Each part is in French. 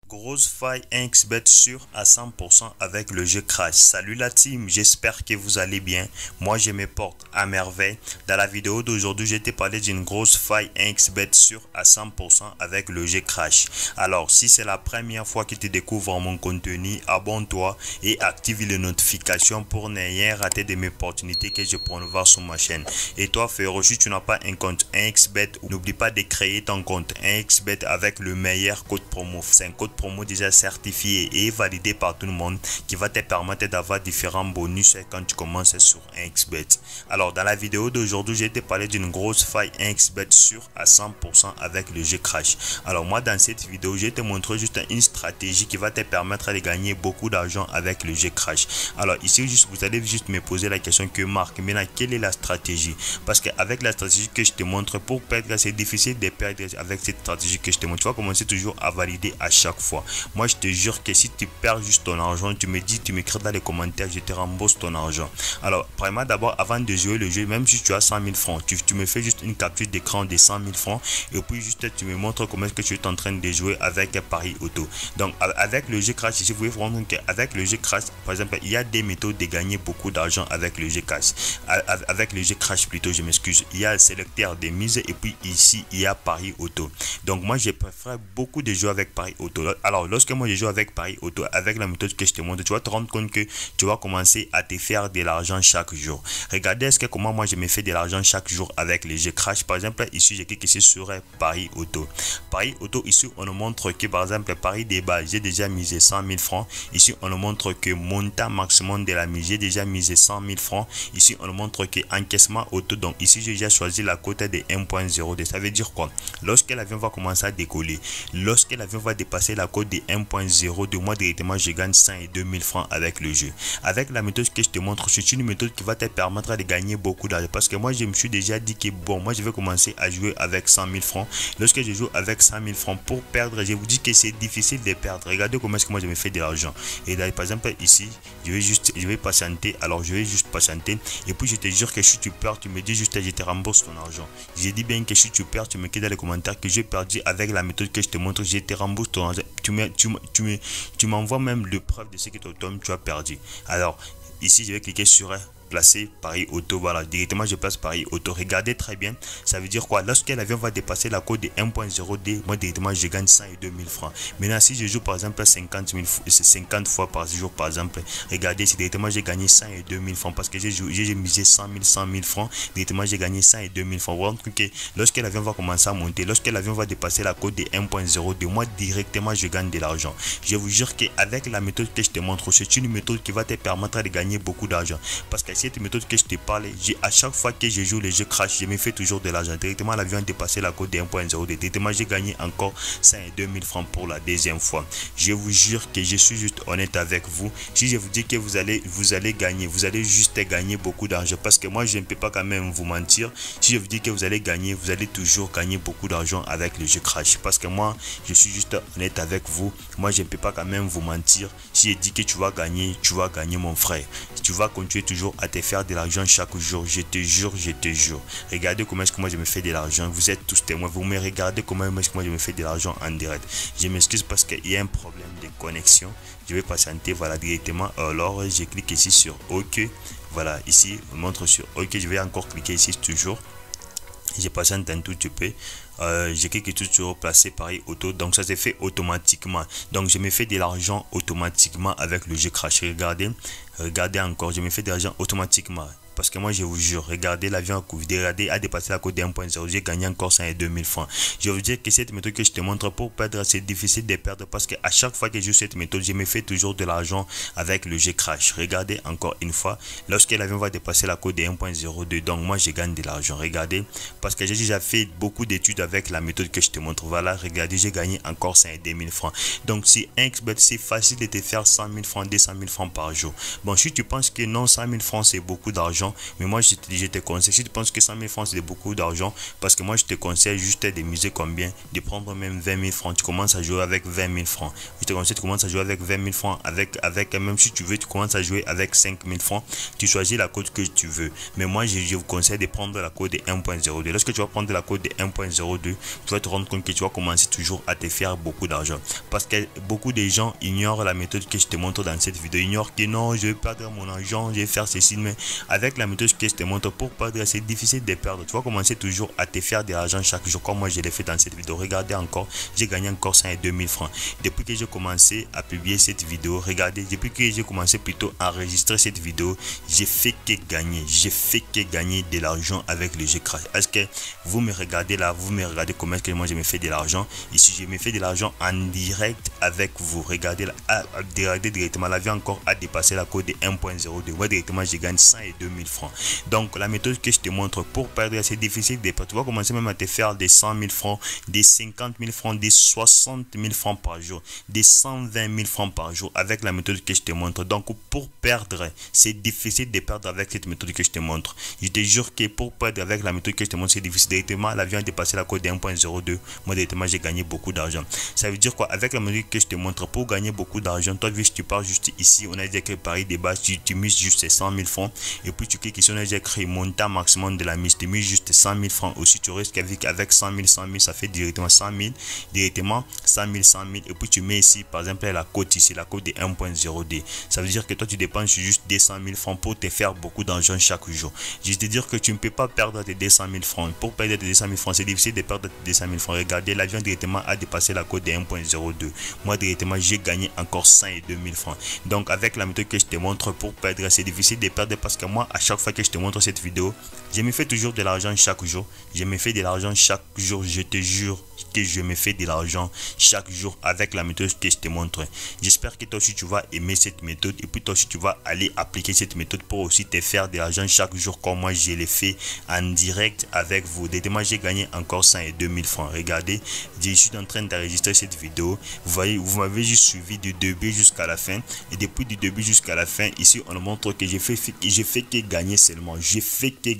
Grosse faille 1xbet sûr à 100% avec le jeu Crash. Salut la team, j'espère que vous allez bien. Moi je me porte à merveille. Dans la vidéo d'aujourd'hui, je t'ai parlé d'une grosse faille 1xbet sûr à 100% avec le jeu Crash. Alors si c'est la première fois que tu découvres mon contenu, abonne-toi et active les notifications pour ne rien rater de mes opportunités que je promouvoir sur ma chaîne. Et toi frérot, si tu n'as pas un compte 1xbet, n'oublie pas de créer ton compte 1xbet avec le meilleur code promo. C'est un code promo déjà certifié et validé par tout le monde qui va te permettre d'avoir différents bonus quand tu commences sur 1xbet. Alors dans la vidéo d'aujourd'hui, j'ai te parlé d'une grosse faille 1xbet sûre à 100% avec le jeu Crash. Alors moi dans cette vidéo, je vais te montrer juste une stratégie qui va te permettre de gagner beaucoup d'argent avec le jeu Crash. Alors ici juste vous allez juste me poser la question que Marc, maintenant quelle est la stratégie? Parce qu'avec la stratégie que je te montre, pour perdre c'est difficile de perdre avec cette stratégie que je te montre. Tu vas commencer toujours à valider à chaque fois. Moi je te jure que si tu perds juste ton argent, tu me dis, tu m'écris dans les commentaires, je te rembourse ton argent. Alors premièrement d'abord, avant de jouer le jeu, même si tu as 100 000 francs, tu me fais juste une capture d'écran de 100 000 francs et puis juste tu me montres comment est-ce que tu es en train de jouer avec Paris Auto. Donc avec le jeu Crash, ici vous pouvez voir qu'avec le jeu Crash, par exemple, il y a des méthodes de gagner beaucoup d'argent avec le jeu Crash. Avec le jeu Crash plutôt, je m'excuse. Il y a le sélecteur des mises et puis ici il y a Paris Auto. Donc moi je préfère beaucoup de jouer avec Paris Auto. Alors lorsque moi je joue avec Paris Auto, avec la méthode que je te montre, tu vas te rendre compte que tu vas commencer à te faire de l'argent chaque jour. Regardez comment moi je me fais de l'argent chaque jour avec les jeux Crash. Par exemple ici je clique ici sur Paris Auto. Paris Auto, ici on nous montre que par exemple Paris des bas, j'ai déjà misé 100 000 francs. Ici on nous montre que montant maximum de la mise, j'ai déjà misé 100 000 francs. Ici on nous montre que encaissement auto, donc ici j'ai déjà choisi la cote de 1.02. Ça veut dire quoi? Lorsque l'avion va commencer à décoller, lorsque l'avion va dépasser la cote de 1.02, moi directement je gagne 102 000 francs avec le jeu. Avec la méthode que je te montre, c'est une méthode qui va te permettre de gagner beaucoup d'argent, parce que moi je me suis déjà dit que bon, moi je vais commencer à jouer avec 100 000 francs. Lorsque je joue avec 100 000 francs, pour perdre, je vous dis que c'est difficile de perdre. Regardez comment est-ce que moi je me fais de l'argent. Et là, par exemple ici je vais patienter. Alors je vais juste patienter et puis je te jure que si tu perds, tu me dis juste je te rembourse ton argent. J'ai dit bien que si tu perds, tu me dis dans les commentaires que j'ai perdu avec la méthode que je te montre, je te rembourse ton argent. Tu m'envoies même le preuve de ce que tu as perdu. Alors ici je vais cliquer sur placer Paris Auto. Voilà, directement je place Paris Auto. Regardez très bien, ça veut dire quoi? Lorsque l'avion va dépasser la cote de 1.0D, moi directement je gagne 102 000 francs. Maintenant si je joue par exemple 50 fois par jour, par exemple, regardez, c'est directement j'ai gagné 102 000 francs parce que j'ai misé 100 000 francs. Directement j'ai gagné 102 000 francs. Voilà, que lorsque l'avion va commencer à monter, lorsque l'avion va dépasser la cote de 1.0D, moi directement je gagne de l'argent. Je vous jure qu'avec la méthode que je te montre, c'est une méthode qui va te permettre de gagner beaucoup d'argent, parce que cette méthode que je te parle, à chaque fois que je joue les jeux Crash, je me fais toujours de l'argent. Directement l'avion a dépassé la cote de 1.0. Directement j'ai gagné encore 102 000 francs pour la deuxième fois. Je vous jure que je suis juste honnête avec vous. Si je vous dis que vous allez gagner, vous allez juste gagner beaucoup d'argent, parce que moi je ne peux pas quand même vous mentir. Si je vous dis que vous allez gagner, vous allez toujours gagner beaucoup d'argent avec le jeu Crash, parce que moi je suis juste honnête avec vous. Moi je ne peux pas quand même vous mentir. Si je dis que tu vas gagner mon frère. Tu vas continuer toujours à te faire de l'argent chaque jour, je te jure, je te jure. Regardez comment est-ce que moi je me fais de l'argent. Vous êtes tous témoins, vous me regardez comment est-ce que moi je me fais de l'argent en direct. Je m'excuse parce qu'il y a un problème de connexion. Je vais patienter, voilà, directement. Alors je clique ici sur OK. Voilà, ici on montre sur OK. Je vais encore cliquer ici toujours. Je patiente un tout petit peu. Je clique tout sur placer Paris Auto, donc ça se fait automatiquement. Donc je me fais de l'argent automatiquement avec le jeu Crash. Regardez encore, je me fais de l'argent automatiquement. Parce que moi je vous jure, regardez, l'avion a dépassé la cote de 1.0, j'ai gagné encore 102 000 francs. Je vous dis que cette méthode que je te montre, pour perdre, c'est difficile de perdre, parce que à chaque fois que je joue cette méthode, je me fais toujours de l'argent avec le jeu Crash. Regardez encore une fois, lorsque l'avion va dépasser la cote de 1.02, donc moi je gagne de l'argent. Regardez, parce que j'ai déjà fait beaucoup d'études avec la méthode que je te montre. Voilà, regardez, j'ai gagné encore 102 000 francs. Donc si 1xbet, c'est facile de te faire 100 000 francs, 200 000 francs par jour. Bon, si tu penses que non, 100 000 francs c'est beaucoup d'argent, d'argent, mais moi je te conseille, si tu penses que 100 000 francs c'est beaucoup d'argent, parce que moi je te conseille juste de miser combien, de prendre même 20 000 francs, tu commences à jouer avec 20 000 francs. Je te conseille, tu commences à jouer avec 20 000 francs, même si tu veux, tu commences à jouer avec 5 000 francs, tu choisis la cote que tu veux. Mais moi je vous conseille de prendre la cote de 1.02. Lorsque tu vas prendre la cote de 1.02, tu vas te rendre compte que tu vas commencer toujours à te faire beaucoup d'argent. Parce que beaucoup de gens ignorent la méthode que je te montre dans cette vidéo. Ils ignorent que non, je vais perdre mon argent, je vais faire ceci. Mais avec la méthode que je te montre, pour perdre, c'est difficile de perdre. Tu vas commencer toujours à te faire de l'argent chaque jour, comme moi je l'ai fait dans cette vidéo. Regardez encore, j'ai gagné encore 102 000 francs. Depuis que j'ai commencé à publier cette vidéo, regardez, depuis que j'ai commencé plutôt à enregistrer cette vidéo, j'ai fait que gagner. J'ai fait que gagner de l'argent avec le jeu Crash. Est-ce que vous me regardez là, vous me regardez comment est-ce que moi je me fais de l'argent? Ici, je me fais de l'argent en direct avec vous. Regardez là, regardez directement, la vie encore a dépassé la cote de 1.02. Moi directement, je gagne 102 000 francs. Donc, la méthode que je te montre pour perdre, c'est difficile de perdre. Tu vas commencer même à te faire des 100 000 francs, des 50 000 francs, des 60 000 francs par jour, des 120 000 francs par jour avec la méthode que je te montre. Donc, pour perdre, c'est difficile de perdre avec cette méthode que je te montre. Je te jure que pour perdre avec la méthode que je te montre, c'est difficile. Directement, l'avion a dépassé la cote de 1.02. Moi, directement, j'ai gagné beaucoup d'argent. Ça veut dire quoi? Avec la méthode que je te montre, pour gagner beaucoup d'argent, toi, vu que tu pars juste ici, on a dit que Paris de base, tu mises juste 100 000 francs. Et puis, tu cliques ici, on a dit créer montant maximum de la mise. Tu mises juste 100 000 francs aussi. Tu risques avec 100 000, ça fait directement 100 000. Directement, 100 000, 100 000. Et puis, tu mets ici, par exemple, la cote ici, la cote de 1.02. Ça veut dire que toi, tu dépenses juste 200 000 francs pour te faire beaucoup d'argent chaque jour. Je vais te dire que tu ne peux pas perdre tes 200 000 francs. Pour perdre tes 200 000 francs, c'est difficile de perdre tes 200 000 francs. Regardez, l'avion directement a dépassé la cote de 1.02. Moi, directement, j'ai gagné encore 102 000 francs. Donc, avec la méthode que je te montre pour perdre, c'est difficile de perdre parce que moi, à chaque fois que je te montre cette vidéo, je me fais toujours de l'argent chaque jour. Je me fais de l'argent chaque jour. Je te jure que je me fais de l'argent chaque jour avec la méthode que je te montre. J'espère que toi aussi tu vas aimer cette méthode et puis toi aussi tu vas aller appliquer cette méthode pour aussi te faire de l'argent chaque jour comme moi je l'ai fait en direct avec vous. Moi j'ai gagné encore 102 000 francs. Regardez, je suis en train d'enregistrer cette vidéo. Vous voyez, vous m'avez juste suivi du début jusqu'à la fin et depuis du début jusqu'à la fin ici on montre que j'ai fait que gagner seulement. J'ai fait que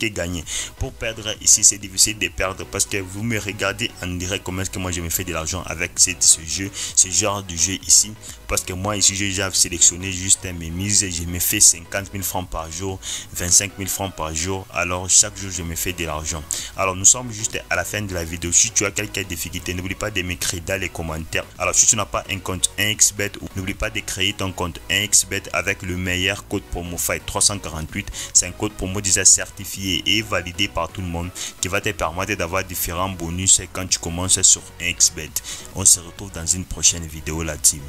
gagner. Pour perdre ici c'est difficile de perdre parce que vous me regardez en direct comment est-ce que moi je me fais de l'argent avec ce genre de jeu ici, parce que moi ici j'ai déjà sélectionné juste mes mises. Je me fais 50 000 francs par jour, 25 000 francs par jour. Alors chaque jour je me fais de l'argent. Alors nous sommes juste à la fin de la vidéo. Si tu as quelques difficultés, n'oublie pas de m'écrire dans les commentaires. Alors si tu n'as pas un compte 1xBet, n'oublie pas de créer ton compte 1xBet avec le meilleur code promo Fight 348. C'est un code promo déjà certifié et validé par tout le monde qui va te permettre d'avoir différents bonus quand tu commences sur 1xBet. On se retrouve dans une prochaine vidéo, la team.